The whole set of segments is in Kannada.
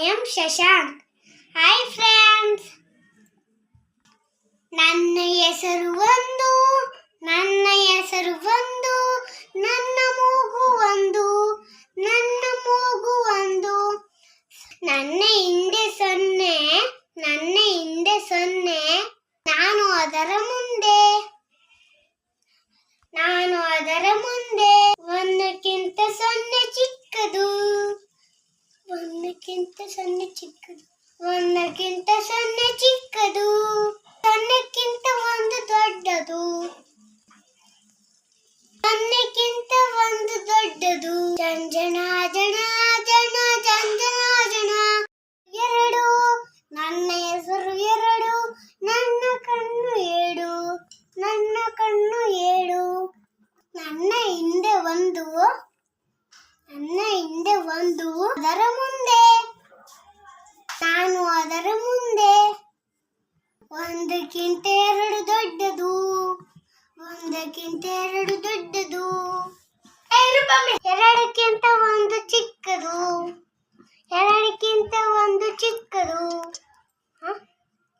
am Shashank. Hi friends. ನನ್ನ ಹೆಸರು ಒಂದು, ನನ್ನ ಹೆಸರು ಒಂದು, ನನ್ನ ಮೂಗು ಒಂದು, ನನ್ನ ಮೂಗು ಒಂದು. ನನ್ನ ಹಿಂದೆ ಸೊನ್ನೆ, ನನ್ನ ಹಿಂದೆ ಸೊನ್ನೆ, ನಾನು ಅದರ ಮುಂದೆ, ನಾನು ಅದರ ಮುಂದೆ. ಒಂದಕ್ಕಿಂತ ಸೊನ್ನೆ ಚಿಕ್ಕದು, ಒಂದಕ್ಕಿಂತ ಸೊನ್ನೆ ಚಿಕ್ಕದು, ಒಂದಕ್ಕಿಂತ ಸೊನ್ನೆ ಚಿಕ್ಕದು, ಸೊನ್ನೆಕ್ಕಿಂತ ಒಂದು ದೊಡ್ಡದು, ಸೊನ್ನೆಕ್ಕಿಂತ ಒಂದು ದೊಡ್ಡದು. ಜಂಜನ ಜನ ಜನ ಜಂಜನ ಜನ. ಎರಡು, ನನ್ನ ಹೆಸರು ಎರಡು, ನನ್ನ ಕಣ್ಣು ಏಳು, ನನ್ನ ಕಣ್ಣು ಏಳು. ನನ್ನ ಹಿಂದೆ ಒಂದು, ನನ್ನ ಹಿಂದೆ ಒಂದು, ಅದರ ಮುಂದೆ, ನಾನು ಅದರ ಮುಂದೆ. ಒಂದಕ್ಕಿಂತ ಎರಡು ದೊಡ್ಡದು, ಒಂದಕ್ಕಿಂತ ಎರಡು ದೊಡ್ಡದು, ಎರಡಕ್ಕಿಂತ ಒಂದು ಚಿಕ್ಕದು, ಎರಡಕ್ಕಿಂತ ಒಂದು ಚಿಕ್ಕದು.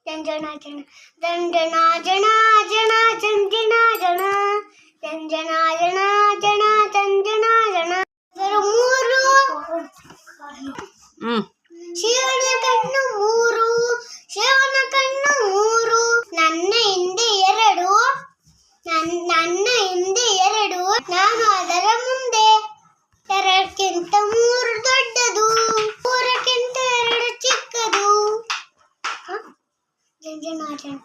ಜಂಜನ ಜನ ಜಂಜನ ಜನ ಜನ ಜಂಜನ ಜನ, ಜಂಜನ ಜನ ಜನ ಜಂಜನ ಜನ. ಮೂರು, ಶಿವನ ಕಣ್ಣು ಮೂರು, ಶಿವನ ಕಣ್ಣು ಮೂರು. ನನ್ನ ಹಿಂದೆ ಎರಡು, ನನ್ನ ಹಿಂದೆ ಎರಡು, ನಾನು ಅದರ ಮುಂದೆ. ಎರಡಕ್ಕಿಂತ ಮೂರು ದೊಡ್ಡದು, ಮೂರಕ್ಕಿಂತ ಎರಡು ಚಿಕ್ಕದು. ಜಂಜನ ಜನ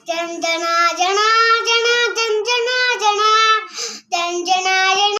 ಜಂಜನ